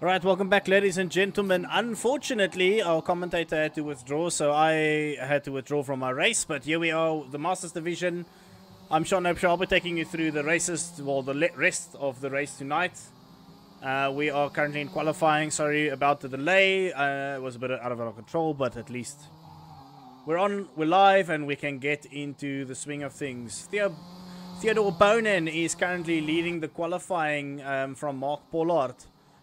Alright, welcome back, ladies and gentlemen. Unfortunately, our commentator had to withdraw, so I had to withdraw from our race. But here we are, the Masters Division. I'm Sean Opshaw. I'll be taking you through the races, well, the rest of the race tonight. We are currently in qualifying. Sorry about the delay. It was a bit out of our control, but at least we're live, and we can get into the swing of things. Theodore Bonin is currently leading the qualifying from Mark Pollard.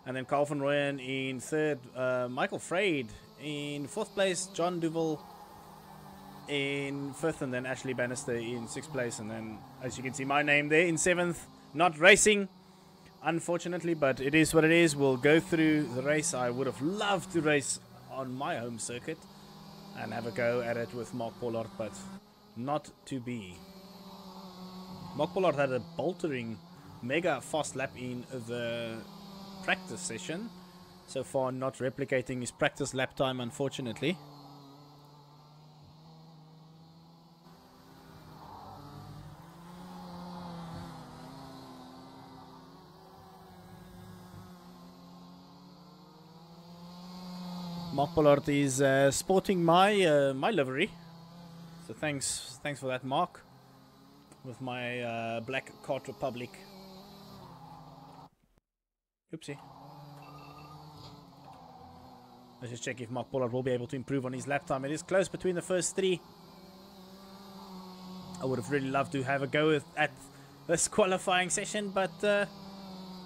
And then Carl van Rooyen in third, Michael Freyd in fourth place, John Duval in fifth, and then Ashley Bannister in sixth place. And then, as you can see, my name there in seventh. Not racing, unfortunately, but it is what it is. We'll go through the race. I would have loved to race on my home circuit and have a go at it with Mark Pollard, but not to be. Mark Pollard had a boltering, mega fast lap in the practice session. So far not replicating his practice lap time, unfortunately. Mark Pollard is sporting my my livery, so thanks for that, Mark, with my Black Kart Republic. Oopsie. Let's just check if Mark Pollard will be able to improve on his lap time. It is close between the first three. I would have really loved to have a go at this qualifying session, but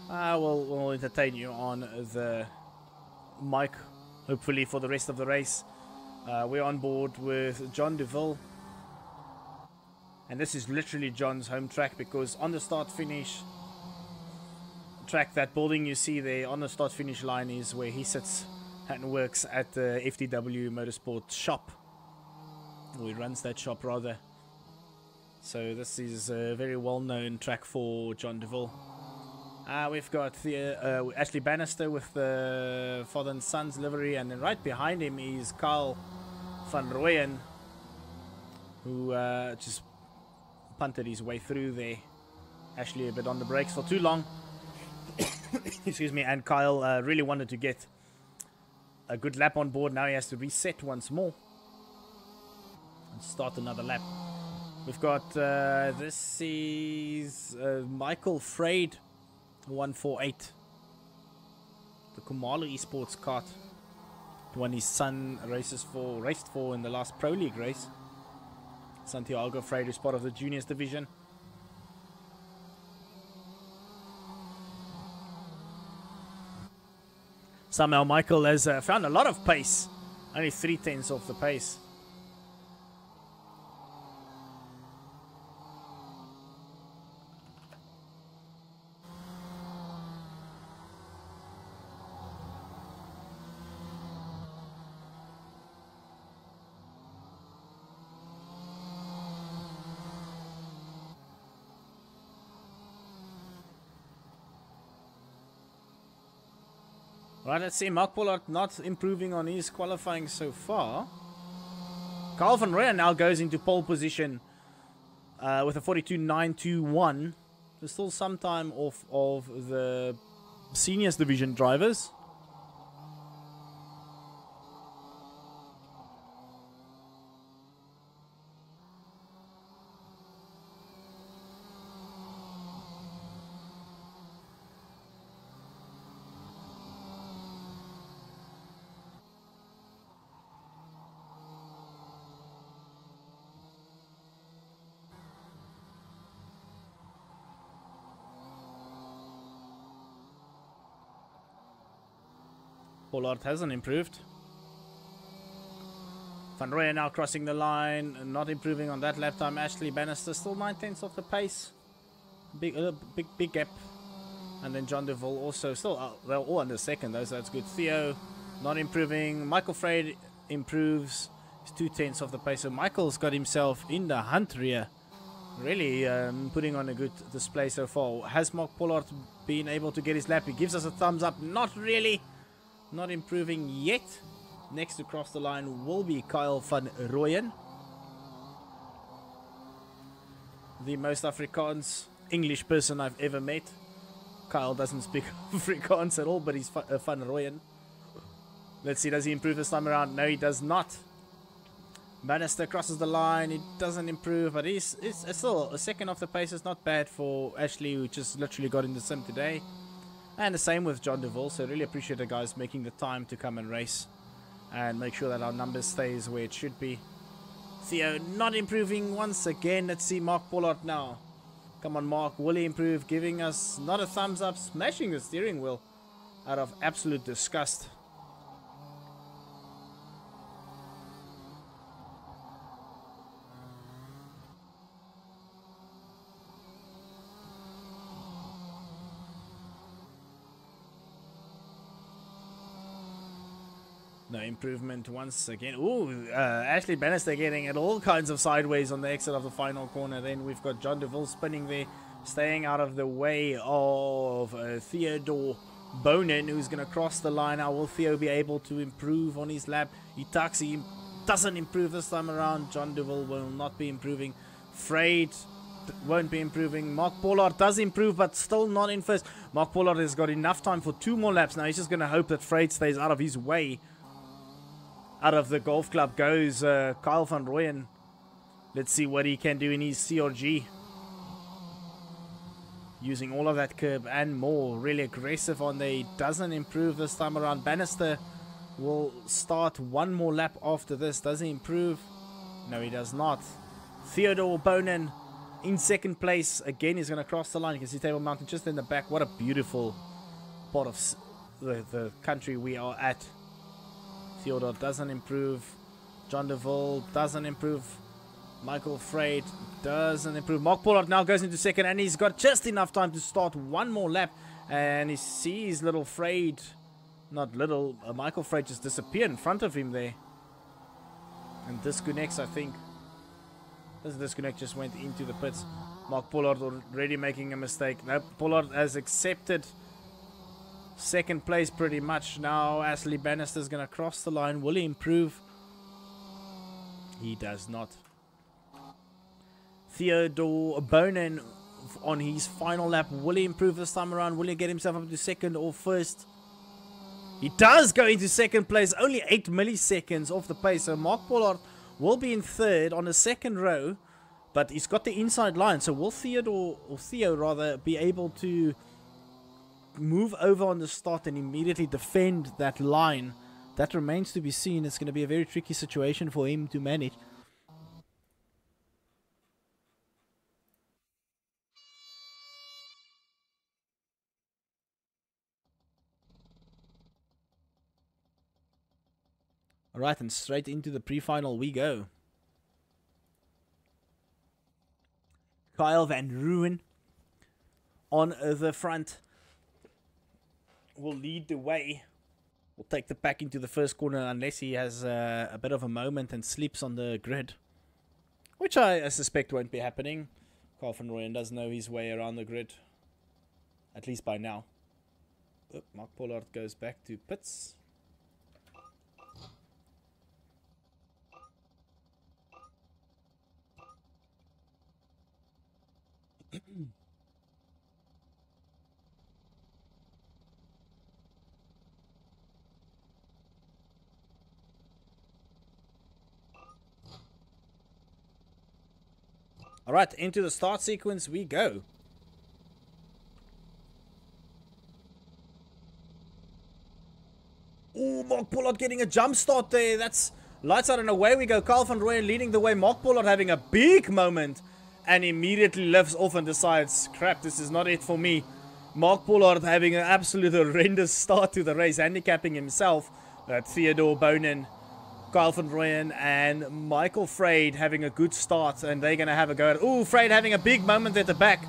we'll entertain you on the mic, hopefully, for the rest of the race. We're on board with John Duval. And this is literally John's home track, because on the start-finish track, that building you see there on the start finish line is where he sits and works at the FDW Motorsport shop, or he runs that shop rather. So this is a very well known track for John Duval. We've got the Ashley Bannister with the father and son's livery, and then right behind him is Carl van Rooyen, who just punted his way through there. Ashley a bit on the brakes for too long. Excuse me. And Kyle really wanted to get a good lap on board. Now he has to reset once more and start another lap. We've got this is Michael Freyd 148, the Kumalo Esports kart, the one his son raced for in the last Pro League race. Santiago Freyd is part of the juniors division. Somehow Michael has found a lot of pace. Only 3/10 off the pace. Right, let's see. Mark Pollard not improving on his qualifying so far. Carl van Rooyen now goes into pole position with a 42.921. There's still some time off of the seniors division drivers. Pollard hasn't improved. Van Rooyen now crossing the line, not improving on that lap time. Ashley Bannister still 9/10 off the pace. Big gap. And then John Duval also still, they're all under second though, so that's good. Theo not improving. Michael Freyd improves. He's 2/10 off the pace. So Michael's got himself in the hunt here. Really putting on a good display so far. Has Mark Pollard been able to get his lap? He gives us a thumbs up. Not really. Not improving yet. Next to cross the line will be Kyle van Rooyen, the most Afrikaans English person I've ever met. Kyle doesn't speak Afrikaans at all, but he's Van Rooyen. Let's see, does he improve this time around? No, he does not. Bannister crosses the line. He doesn't improve, but it's still a second off the pace. It's not bad for Ashley, who just literally got in the sim today. And the same with John DeVille. So really appreciate the guys making the time to come and race and make sure that our numbers stays where it should be. Theo not improving once again. Let's see Mark Pollard now. Come on, Mark. Will he improve? Giving us not a thumbs up. Smashing the steering wheel out of absolute disgust. No improvement once again. Ooh, Ashley Bannister getting it all kinds of sideways on the exit of the final corner. Then we've got John DeVille spinning there, staying out of the way of Theodore Bonin, who's going to cross the line. Now, will Theo be able to improve on his lap? Itaxi doesn't improve this time around. John DeVille will not be improving. Freyd won't be improving. Mark Pollard does improve, but still not in first. Mark Pollard has got enough time for 2 more laps. Now, he's just going to hope that Freyd stays out of his way. Out of the golf club goes Kyle Van Rooyen. Let's see what he can do in his CRG. Using all of that curb and more. Really aggressive on there. He doesn't improve this time around. Bannister will start 1 more lap after this. Does he improve? No, he does not. Theodore Bonin in second place. Again, he's going to cross the line. You can see Table Mountain just in the back. What a beautiful part of the country we are at. Theodore doesn't improve. John DeVille doesn't improve. Michael Freyd doesn't improve. Mark Pollard now goes into second, and he's got just enough time to start 1 more lap. And he sees little Freyd, not little, Michael Freyd just disappear in front of him there. And disconnects, I think. This disconnect just went into the pits. Mark Pollard already making a mistake. No, Pollard has accepted second place pretty much. Now Ashley Bannister is going to cross the line. Will he improve? He does not. Theodore Bonin on his final lap. Will he improve this time around? Will he get himself up to second or first? He does go into second place. Only 8 milliseconds off the pace. So Mark Pollard will be in third on a second row. But he's got the inside line. So will Theo rather be able to move over on the start and immediately defend that line? That remains to be seen. It's going to be a very tricky situation for him to manage. Alright, and straight into the pre-final we go. Kyle Van Rooyen on the front will lead the way. Will take the pack into the first corner unless he has a bit of a moment and sleeps on the grid, which I suspect won't be happening. Kyle Van Rooyen does know his way around the grid, at least by now. Oh, Mark Pollard goes back to pits. Alright, into the start sequence we go. Oh, Mark Pollard getting a jump start there. That's lights out and away we go. Kyle Van Rooyen leading the way. Mark Pollard having a big moment and immediately lifts off and decides, crap, this is not it for me. Mark Pollard having an absolute horrendous start to the race, handicapping himself. Theodore Bonin, Kyle Van Rooyen and Michael Freyd having a good start, and they're going to have a go at it. Ooh, Freyd having a big moment at the back.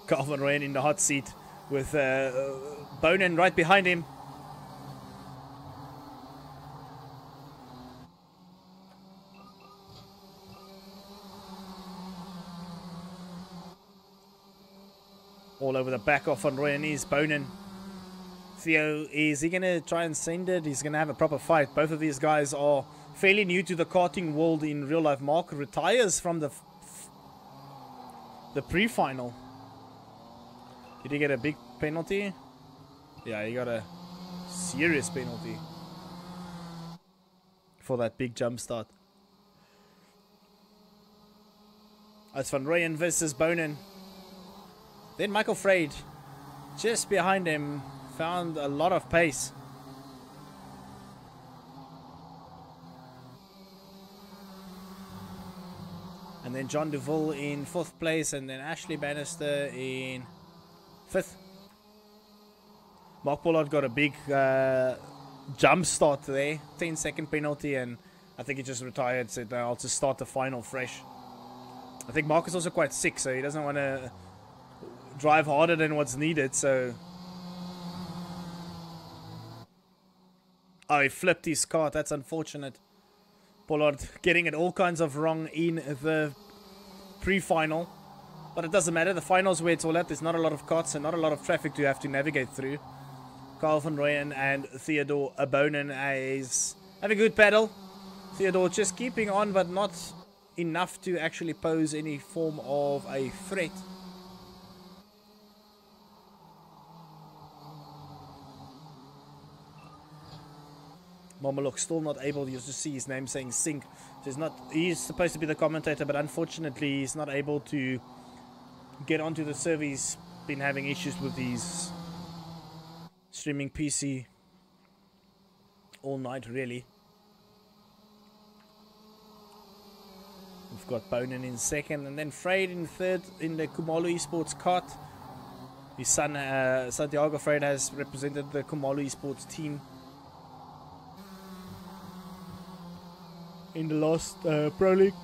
Kyle Van Rooyen in the hot seat with Bonin right behind him. All over the back of Van Rooyen is Bonin. Theo, is he going to try and send it? He's going to have a proper fight. Both of these guys are fairly new to the karting world in real life. Mark retires from the pre-final. Did he get a big penalty? Yeah, he got a serious penalty for that big jump start. It's Van Rooyen versus Bonin. Then Michael Freyd, just behind him, found a lot of pace. And then John Deville in 4th place, and then Ashley Bannister in 5th. Mark Pollard got a big jump start there, 10-second penalty, and I think he just retired, said, no, I'll just start the final fresh. I think Mark is also quite sick, so he doesn't want to drive harder than what's needed, so... Oh, he flipped his car, that's unfortunate. Pollard getting it all kinds of wrong in the pre-final. But it doesn't matter, the final's where it's all at. There's not a lot of carts and not a lot of traffic to have to navigate through. Carl van Rooyen and Theodore Abonen is having a good battle. Theodore just keeping on, but not enough to actually pose any form of a threat. Momolok still not able to see his name saying sync. So he's supposed to be the commentator, but unfortunately he's not able to get onto the server. He's been having issues with his streaming PC all night, really. We've got Bonin in 2nd, and then Freyd in 3rd in the Khumalo Esports kart. His son Santiago Freyd has represented the Khumalo Esports team in the last Pro League.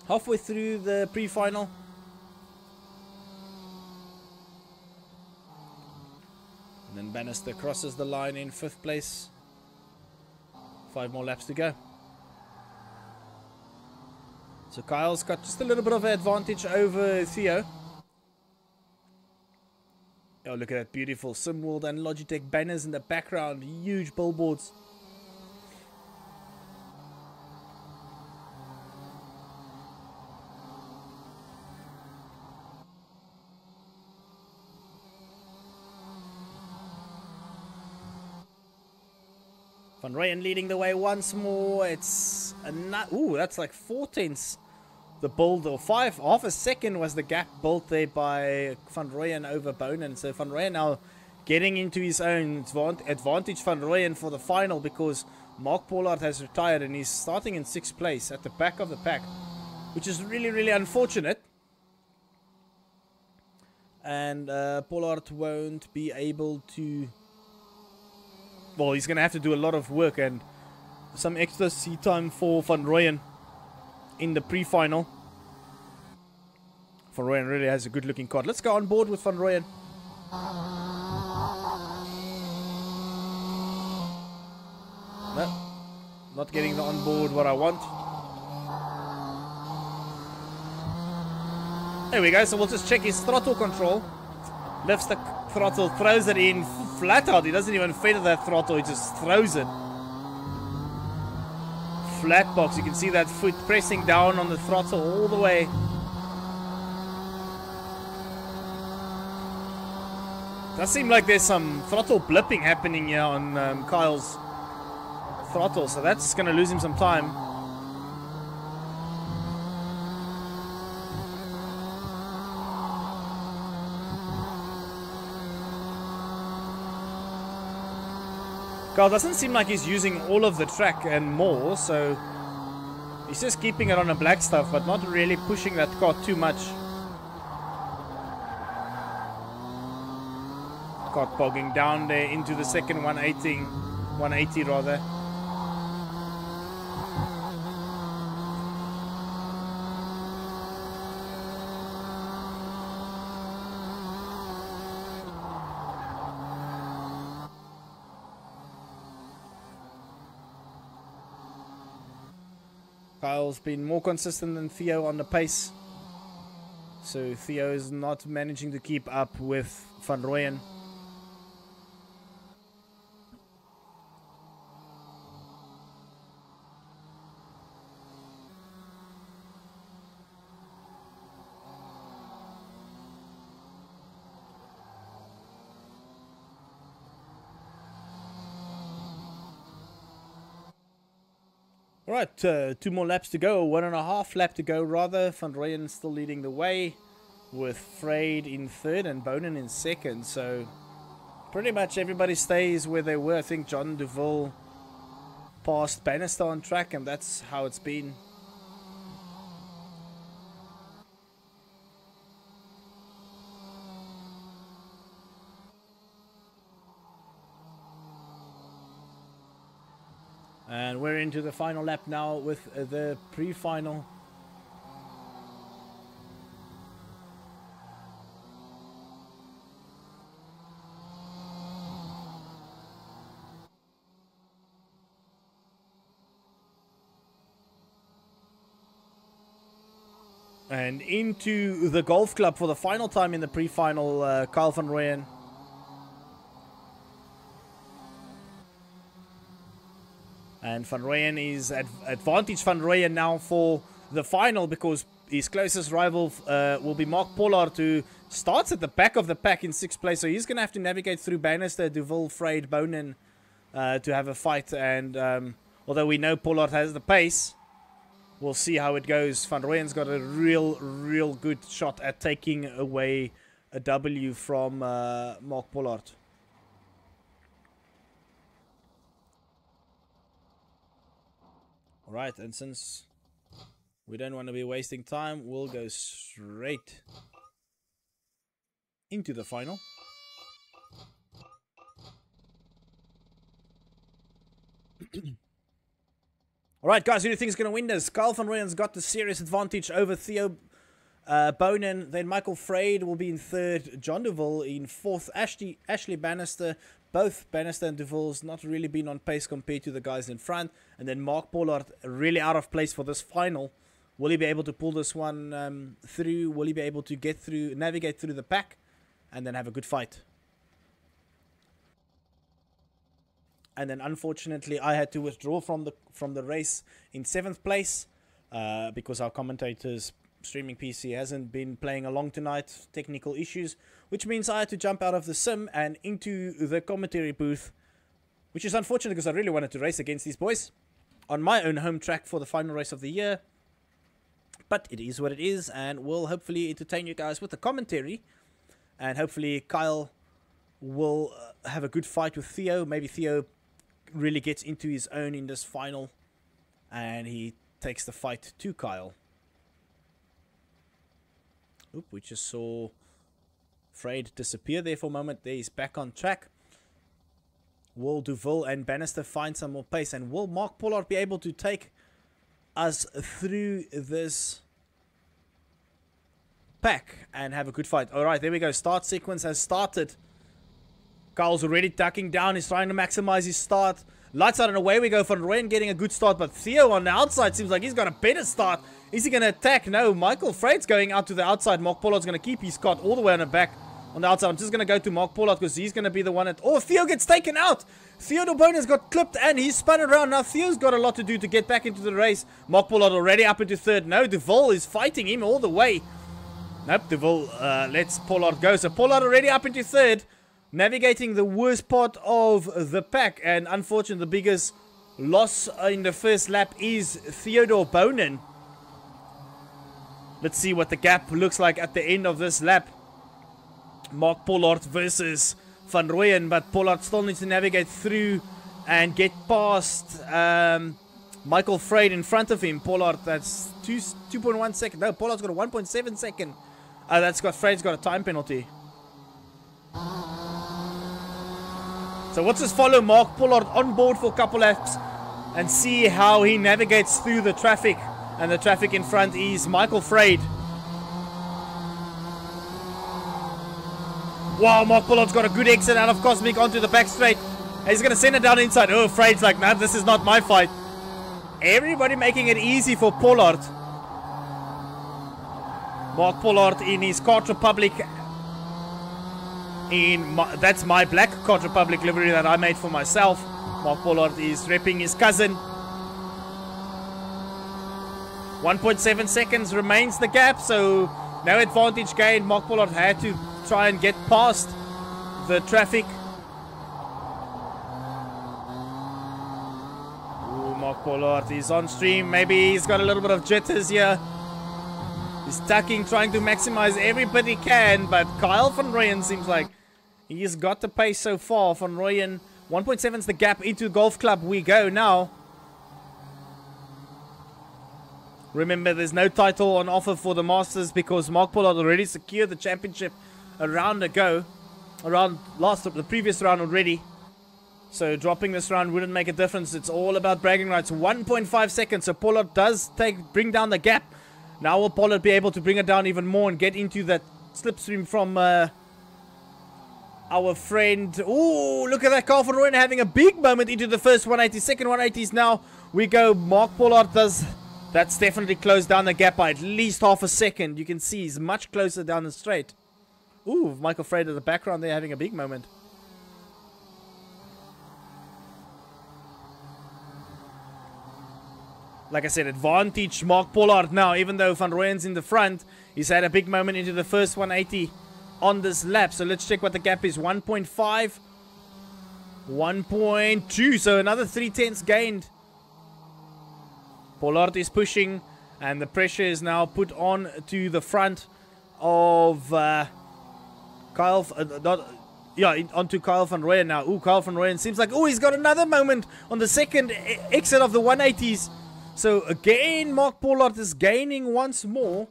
Halfway through the pre-final. And then Bannister crosses the line in 5th place. 5 more laps to go. So Kyle's got just a little bit of an advantage over Theo. Oh, look at that beautiful SimWorld and Logitech banners in the background. Huge billboards. Van Rooyen leading the way once more. It's ooh, that's like 4/10 the build, or half a second was the gap built there by Van Rooyen over Bonin. So Van Rooyen now getting into his own advantage. Van Rooyen for the final, because Mark Pollard has retired and he's starting in 6th place at the back of the pack, which is really, really unfortunate. And Pollard won't be able to... Well, he's going to have to do a lot of work and some extra seat time for Van Rooyen in the pre-final. Van Rooyen really has a good looking card. Let's go on board with Van Rooyen. No, not getting the on board what I want. There we go, so we'll just check his throttle control. Lifts the throttle, throws it in flat out. He doesn't even feather that throttle, he just throws it. Flat box, you can see that foot pressing down on the throttle all the way. Does seem like there's some throttle blipping happening here on Kyle's throttle, so that's going to lose him some time. Kyle doesn't seem like he's using all of the track and more, so he's just keeping it on a black stuff, but not really pushing that car too much. Car bogging down there into the second 180 rather. Kyle's been more consistent than Theo on the pace. So Theo is not managing to keep up with Van Rooyen. Alright, 2 more laps to go, 1.5 lap to go rather. Van Rooyen still leading the way with Freyd in 3rd and Bonin in 2nd. So pretty much everybody stays where they were. I think John Deville passed Bannister on track, and that's how it's been. And we're into the final lap now with the pre-final. And into the golf club for the final time in the pre-final, Kyle van Rooyen. And Van Rooyen is advantage Van Rooyen now for the final, because his closest rival will be Mark Pollard, who starts at the back of the pack in 6th place. So he's going to have to navigate through Bannister, Duval, Freyd, Bonin to have a fight. And although we know Pollard has the pace, we'll see how it goes. Van Rooyen's got a real good shot at taking away a W from Mark Pollard. Alright, and since we don't want to be wasting time, we'll go straight into the final. Alright guys, who do you think is going to win this? Kyle van Rooyen's got the serious advantage over Theo Bonin. Then Michael Freyd will be in 3rd. John Deville in 4th. Ashley Bannister. Both Bannister and Deville's not really been on pace compared to the guys in front. And then Mark Pollard really out of place for this final. Will he be able to pull this one through? Will he be able to get through, navigate through the pack, and then have a good fight? And then unfortunately I had to withdraw from the race in 7th place because our commentator's streaming PC hasn't been playing along tonight, technical issues, which means I had to jump out of the sim and into the commentary booth, which is unfortunate because I really wanted to race against these boys on my own home track for the final race of the year. But it is what it is, and we'll hopefully entertain you guys with the commentary, and hopefully Kyle will have a good fight with Theo. Maybe Theo really gets into his own in this final and he takes the fight to Kyle. Oop, we just saw Freyd disappear there for a moment. There he's back on track. Will Duval and Bannister find some more pace, and will Mark Pollard be able to take us through this pack and have a good fight? Alright, there we go. Start sequence has started. Kyle's already ducking down. He's trying to maximize his start. Lights out and away we go. Van Rooyen getting a good start, but Theo on the outside seems like he's got a better start. Is he going to attack? No, Michael Freyd's going out to the outside. Mark Pollard's going to keep his cart all the way on the back. On the outside, I'm just going to go to Mark Pollard because he's going to be the one that... Oh, Theo gets taken out. Theo Bonin's got clipped and he's spun around. Now Theo's got a lot to do to get back into the race. Mark Pollard already up into 3rd. No, Duval is fighting him all the way. Nope, Duval lets Pollard go. So Pollard already up into 3rd. Navigating the worst part of the pack. And unfortunately, the biggest loss in the first lap is Theodore Bonin. Let's see what the gap looks like at the end of this lap. Mark Pollard versus Van Rooyen, but Pollard still needs to navigate through and get past Michael Freyd in front of him. Pollard, that's 2.1 second. No, Pollard's got a 1.7 second. That's got Freyd's got a time penalty. So let's just follow Mark Pollard on board for a couple laps and see how he navigates through the traffic. And the traffic in front is Michael Freyd. Wow, Mark Pollard's got a good exit out of Cosmic onto the back straight. And he's going to send it down inside. Oh, Freyd's like, man, this is not my fight. Everybody making it easy for Pollard. Mark Pollard in his Kart Republic. That's my black Kart Republic livery that I made for myself. Mark Pollard is repping his cousin. 1.7 seconds remains the gap, so no advantage gained. Mark Pollard had to try and get past the traffic. Ooh, Mark Pollard is on stream. Maybe he's got a little bit of jitters here. He's tucking, trying to maximize every bit he can, but Kyle van Rooyen seems like he's got the pace so far. Van Rooyen, 1.7 is the gap into Golf Club. We go now. Remember, there's no title on offer for the Masters because Mark Pollard already secured the championship a round ago. The previous round already. So dropping this round wouldn't make a difference. It's all about bragging rights. 1.5 seconds. So Pollard does bring down the gap. Now will Pollard be able to bring it down even more and get into that slipstream from our friend. Oh, look at that. Kyle van Rooyen having a big moment into the first 180. Second 180s now. We go. Mark Pollard does. That's definitely closed down the gap by at least half a second. You can see he's much closer down the straight. Ooh, Michael Fraser in the background there having a big moment. Like I said, advantage Mark Pollard now. Even though Van Rooyen's in the front, he's had a big moment into the first 180 on this lap. So let's check what the gap is. 1.5. 1.2. So another 3/10 gained. Pollard is pushing, and the pressure is now put on to the front of onto Kyle van Rooyen now. Ooh, Kyle van Rooyen seems like, he's got another moment on the second exit of the 180s. So again, Mark Pollard is gaining once more.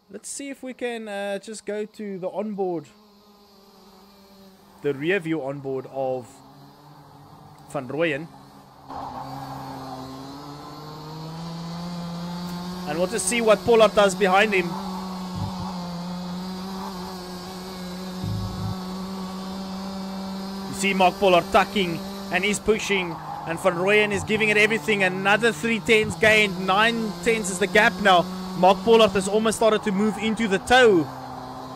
Let's see if we can just go to the onboard, the rear view onboard of Van Rooyen. And we'll just see what Pollard does behind him. You see Mark Pollard tucking, and he's pushing, and Van Rooyen is giving it everything. Another 3/10 gained. 9/10 is the gap now. Mark Pollard has almost started to move into the toe,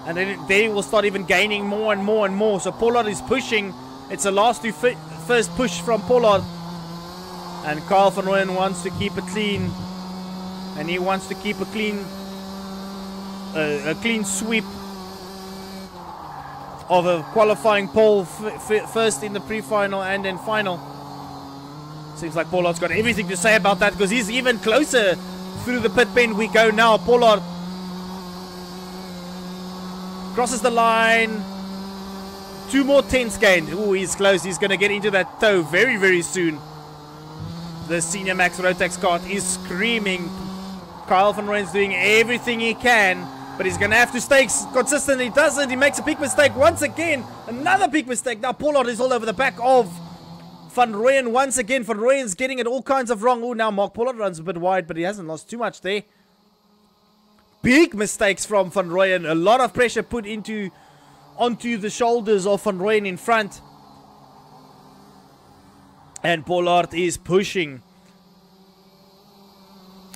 and then they will start even gaining more and more and more. So Pollard is pushing. It's a last to first push from Pollard, and Kyle van Rooyen wants to keep it clean. And he wants to keep a clean sweep of a qualifying pole first in the pre-final and then final. Seems like Pollard's got everything to say about that because he's even closer through the pit bend. We go now. Pollard crosses the line. 2 more tenths gained. Ooh, he's close. He's going to get into that toe very, very soon. The Senior Max Rotax kart is screaming. Kyle van Rooyen's doing everything he can, but he's going to have to stay consistent. He doesn't. He makes a big mistake once again. Another big mistake. Now Pollard is all over the back of Van Rooyen once again. Van Rooyen's getting it all kinds of wrong. Oh, now Mark Pollard runs a bit wide, but he hasn't lost too much there. Big mistakes from Van Rooyen. A lot of pressure put onto the shoulders of Van Rooyen in front. And Pollard is pushing.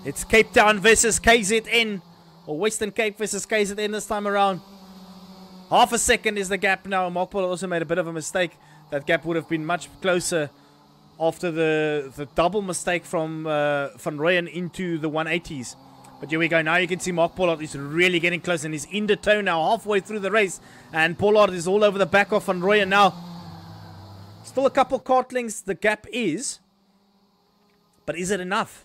It's Cape Town versus KZN, or Western Cape versus KZN this time around. Half a second is the gap now. Mark Pollard also made a bit of a mistake. That gap would have been much closer after the double mistake from Van Rooyen into the 180s. But here we go. Now you can see Mark Pollard is really getting close, and he's in the toe now, halfway through the race. And Pollard is all over the back of Van Rooyen now. Still a couple kart lengths the gap is. But is it enough?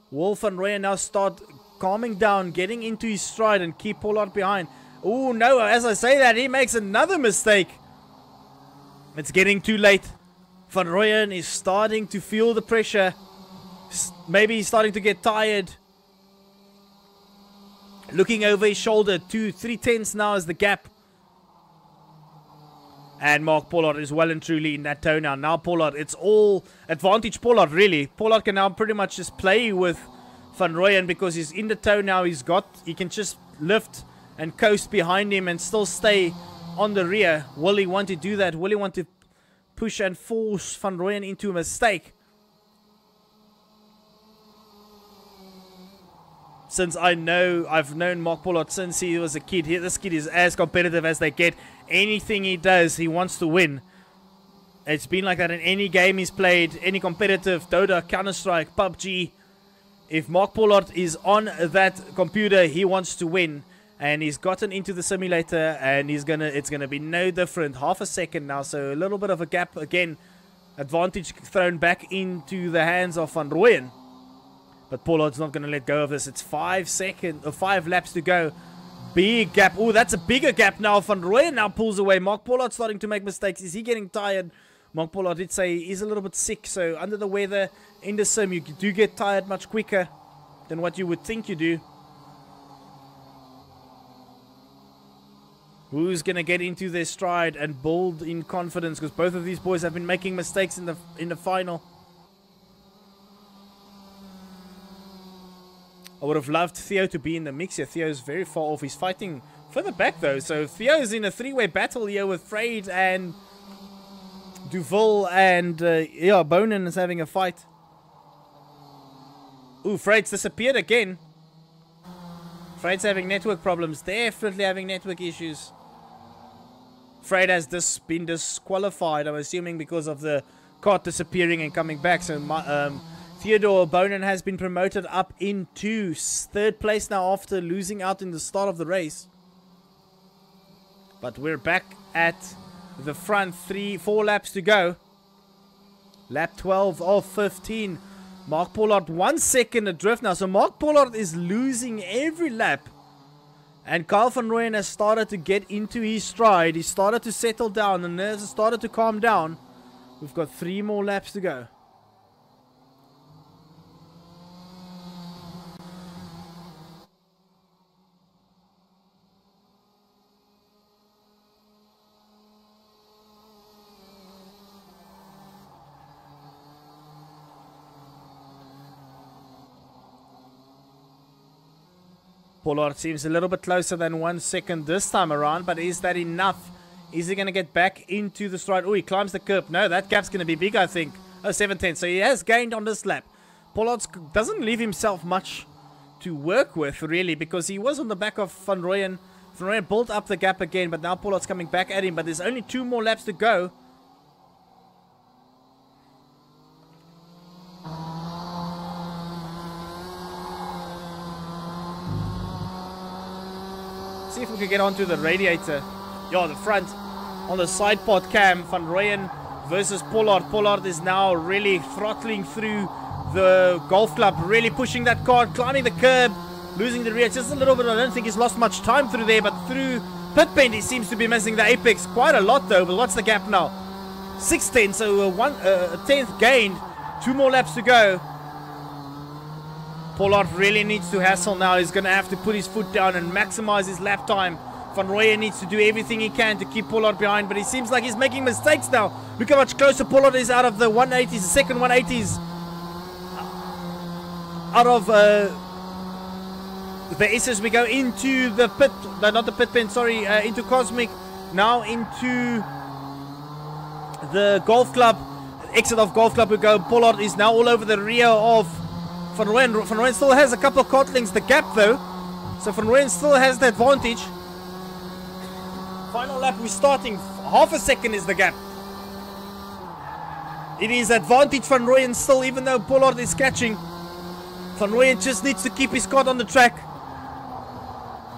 Will Van Rooyen now start calming down, getting into his stride, and keep Pollard behind? Oh no, as I say that, he makes another mistake. It's getting too late. Van Rooyen is starting to feel the pressure. Maybe he's starting to get tired. Looking over his shoulder. 3/10 now is the gap. And Mark Pollard is well and truly in that toe now. Now Pollard, it's all advantage Pollard really. Pollard can now pretty much just play with Van Rooyen because he's in the toe now. He can just lift and coast behind him and still stay on the rear. Will he want to do that? Will he want to push and force Van Rooyen into a mistake? Since I've known Mark Pollard since he was a kid. This kid is as competitive as they get. Anything he does, he wants to win. It's been like that in any game he's played, any competitive, Dota, Counter-Strike, PUBG. If Mark Pollard is on that computer, he wants to win. And he's gotten into the simulator, and it's gonna be no different. Half a second now, so a little bit of a gap again Advantage thrown back into the hands of Van Rooyen. But Pollard's not going to let go of this. It's 5 laps to go. Big gap. Oh, that's a bigger gap now. Van Rooyen now pulls away. Mark Pollard starting to make mistakes. Is he getting tired? Mark Pollard did say he's a little bit sick. So under the weather in the sim, you do get tired much quicker than what you would think you do. Who's going to get into their stride and build in confidence? Because both of these boys have been making mistakes in the final. I would have loved Theo to be in the mix here. Theo's very far off. He's fighting further back though. So Theo's in a 3-way battle here with Freyd and Duval and yeah, Bonin is having a fight. Ooh, Freyd's disappeared again. Freyd's having network problems. Definitely having network issues. Freyd has been disqualified, I'm assuming, because of the cart disappearing and coming back. So Theodore Bonin has been promoted up into 3rd place now after losing out in the start of the race. But we're back at the front. 4 laps to go. Lap 12 of 15. Mark Pollard 1 second adrift now. So Mark Pollard is losing every lap. And Kyle Van Rooyen has started to get into his stride. He started to settle down. The nerves have started to calm down. We've got 3 more laps to go. Pollard seems a little bit closer than 1 second this time around, but is that enough? Is he going to get back into the stride? Oh, he climbs the curb. No, that gap's going to be big, I think. Oh, 7:10. So he has gained on this lap. Pollard doesn't leave himself much to work with, really, because he was on the back of Van Rooyen. Van Rooyen built up the gap again, but now Pollard's coming back at him. But there's only 2 more laps to go. See if we can get onto the radiator. Yeah, the front. On the side pod cam, Van Rooyen versus Pollard. Pollard is now really throttling through the golf club. Really pushing that car, climbing the curb, losing the rear. Just a little bit. I don't think he's lost much time through there, but through pit bend he seems to be missing the apex. Quite a lot though, but what's the gap now? 6:10, so a 10th gained. 2 more laps to go. Pollard really needs to hassle now. He's going to have to put his foot down and maximize his lap time. Van Rooyen needs to do everything he can to keep Pollard behind, but he seems like he's making mistakes now. Look how much closer Pollard is out of the 180s, the second 180s. Out of the S's, we go into the pit, no, not the pit pen, sorry, into Cosmic. Now into the golf club, exit of golf club we go. Pollard is now all over the rear of Van Rooyen. Van Rooyen still has a couple of cart lengths the gap though, so Van Rooyen still has the advantage. Final lap we're starting, half a second is the gap. It is advantage Van Rooyen still, even though Pollard is catching. Van Rooyen just needs to keep his cart on the track.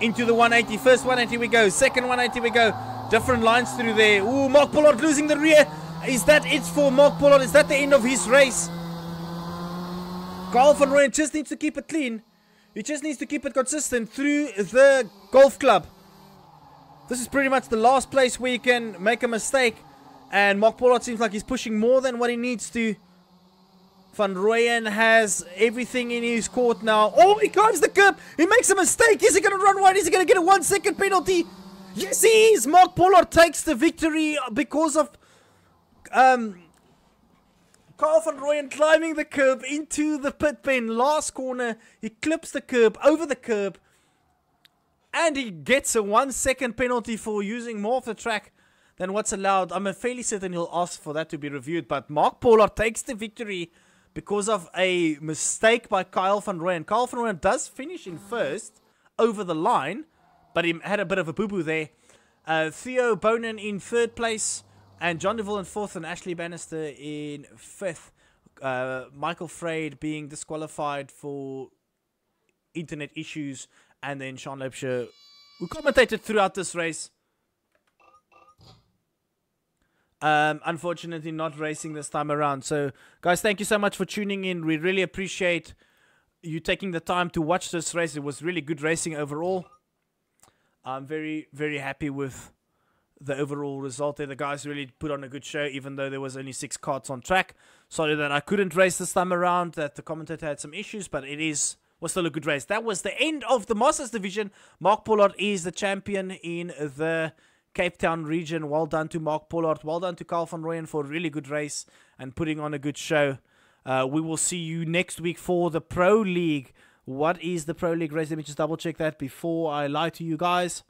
Into the 180, first 180 we go, second 180 we go. Different lines through there. Ooh, Mark Pollard losing the rear. Is that it for Mark Pollard? Is that the end of his race? Kyle Van Rooyen just needs to keep it clean. He just needs to keep it consistent through the golf club. This is pretty much the last place where you can make a mistake. And Mark Pollard seems like he's pushing more than what he needs to. Van Rooyen has everything in his court now. Oh, he climbs the curb. He makes a mistake. Is he going to run wide? Is he going to get a 1 second penalty? Yes, he is. Mark Pollard takes the victory because of Kyle Van Rooyen climbing the curb into the pit pen. Last corner, he clips the curb, over the curb. And he gets a 1 second penalty for using more of the track than what's allowed. I'm fairly certain he'll ask for that to be reviewed. But Mark Pollard takes the victory because of a mistake by Kyle Van Rooyen. Kyle Van Rooyen does finish in first over the line, but he had a bit of a boo-boo there. Theo Bonin in 3rd place, and John DeVille in 4th, and Ashley Bannister in 5th. Michael Freyd being disqualified for internet issues, and then Sean Lepsher, who commentated throughout this race. Unfortunately, not racing this time around. So, guys, thank you so much for tuning in. We really appreciate you taking the time to watch this race. It was really good racing overall. I'm very, very happy with the overall result there. The guys really put on a good show, even though there was only 6 carts on track. Sorry that I couldn't race this time around, that the commentator had some issues, but was still a good race. That was the end of the Masters division. Mark Pollard is the champion in the Cape Town region. Well done to Mark Pollard. Well done to Carl van Rooyen for a really good race and putting on a good show. We will see you next week for the Pro League. What is the Pro League race? Let me just double check that before I lie to you guys.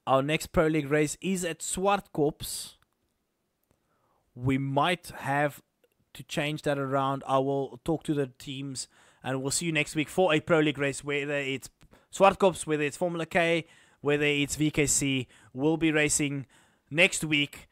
Our next Pro League race is at Swartkorps. We might have to change that around. I will talk to the teams and we'll see you next week for a Pro League race, whether it's Swartkorps, whether it's Formula K, whether it's VKC. We'll be racing next week